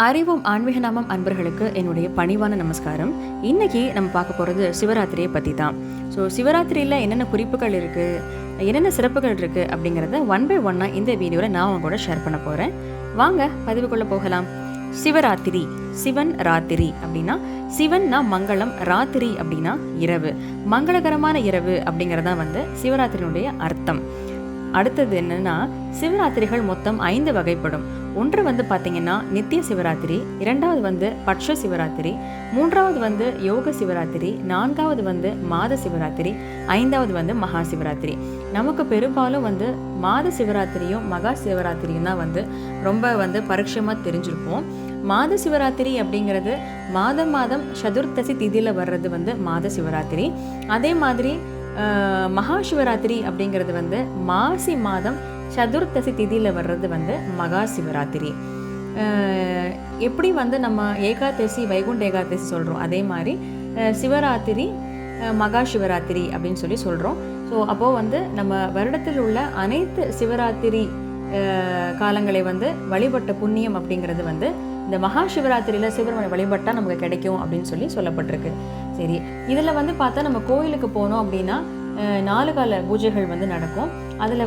அறிவும் ஆன்மீக நாமம் அன்பர்களுக்கு என்னுடைய பணிவான நமஸ்காரம். இன்னைக்கு நம்ம பார்க்க போகிறது சிவராத்திரியை பற்றி தான். ஸோ சிவராத்திரியில் என்னென்ன குறிப்புகள் இருக்குது, என்னென்ன சிறப்புகள் இருக்குது அப்படிங்கிறத ஒன் பை ஒன்னாக இந்த வீடியோவில் நான் அவங்க கூட ஷேர் பண்ண போகிறேன். வாங்க பதிவுக்குள்ளே போகலாம். சிவராத்திரி, சிவன் ராத்திரி அப்படின்னா சிவன்னா மங்களம், ராத்திரி அப்படின்னா இரவு, மங்களகரமான இரவு அப்படிங்கிறதான் சிவராத்திரியினுடைய அர்த்தம். அடுத்தது என்னன்னா, சிவராத்திரிகள் மொத்தம் 5 வகைப்படும். ஒன்று பார்த்தீங்கன்னா நித்திய சிவராத்திரி, இரண்டாவது பட்ச சிவராத்திரி, மூன்றாவது யோக சிவராத்திரி, நான்காவது மாத சிவராத்திரி, ஐந்தாவது மகா சிவராத்திரி. நமக்கு பெரும்பாலும் மாத சிவராத்திரியும் மகா சிவராத்திரியும் தான் ரொம்ப பரிட்சமாக தெரிஞ்சிருப்போம். மாத சிவராத்திரி அப்படிங்கிறது மாதம் சதுர்த்தசி திதியில் வர்றது மாத சிவராத்திரி. அதே மாதிரி மகா சிவராத்திரி அப்படிங்கிறது மாசி மாதம் சதுர்த்தசி திதியில் வர்றது மகா சிவராத்திரி. எப்படி நம்ம ஏகாதசி, வைகுண்ட ஏகாதசி சொல்கிறோம், அதே மாதிரி சிவராத்திரி மகா சிவராத்திரி அப்படின்னு சொல்கிறோம். ஸோ அப்போது நம்ம வருடத்தில் உள்ள அனைத்து சிவராத்திரி காலங்களை வழிபட்ட புண்ணியம் அப்படிங்கிறது இந்த மகா சிவராத்திரியில் சிவபெருமானை வழிபட்டால் நமக்கு கிடைக்கும் அப்படின்னு சொல்லப்பட்டிருக்கு. சரி, இதில் பார்த்தா நம்ம கோயிலுக்கு போனோம் அப்படின்னா 4 கால பூஜைகள் நடக்கும். அதில்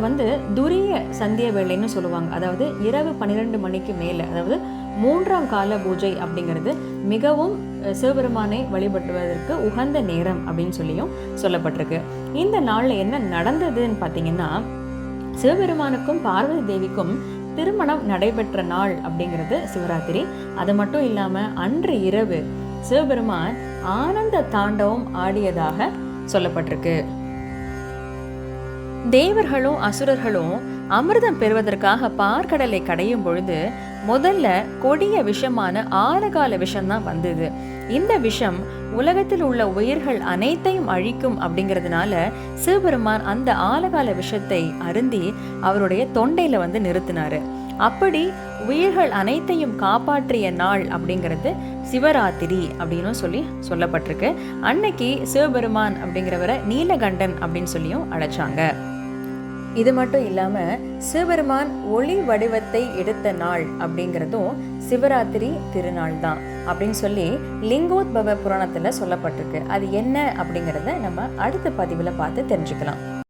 துரிய சந்திய வேளைன்னு சொல்லுவாங்க. அதாவது இரவு 12 மணிக்கு மேலே, அதாவது 3ஆம் கால பூஜை அப்படிங்கிறது மிகவும் சிவபெருமானை வழிபடுவதற்கு உகந்த நேரம் அப்படின்னு சொல்லப்பட்டிருக்கு. இந்த நாளில் என்ன நடந்ததுன்னு பார்த்தீங்கன்னா, சிவபெருமானுக்கும் பார்வதி தேவிக்கும் திருமணம் நடைபெற்ற நாள் அப்படிங்கிறது சிவராத்திரி. அது மட்டும் இல்லாமல் அன்று இரவு சிவபெருமான் ஆனந்த தாண்டவம் ஆடியதாக சொல்லப்பட்டிருக்கு. தேவர்களும் அசுரர்களும் அமிர்தம் பெறுவதற்காக பார்க்கடலை கடையும் பொழுது முதல்ல கொடிய விஷமான ஆலகால விஷம்தான் வந்தது. இந்த விஷம் உலகத்தில் உள்ள உயிர்கள் அனைத்தையும் அழிக்கும் அப்படிங்கிறதுனால சிவபெருமான் அந்த ஆலகால விஷத்தை அருந்தி அவருடைய தொண்டையில நிறுத்தினாரு. அப்படி உயிர்கள் அனைத்தையும் காப்பாற்றிய நாள் அப்படிங்கிறது சிவராத்திரி அப்படின்னு சொல்லப்பட்டிருக்கு. அன்னைக்கு சிவபெருமான் அப்படிங்கிறவரை நீலகண்டன் அப்படின்னு சொல்லியும் அழைச்சாங்க. இது மட்டும் இல்லாமல் சிவபெருமான் ஒளி வடிவத்தை எடுத்த நாள் அப்படிங்கிறதும் சிவராத்திரி திருநாள் தான் அப்படின்னு லிங்கோத்பவ புராணத்தில் சொல்லப்பட்டிருக்கு. அது என்ன அப்படிங்கிறத நம்ம அடுத்த பதிவில் பார்த்து தெரிஞ்சுக்கலாம்.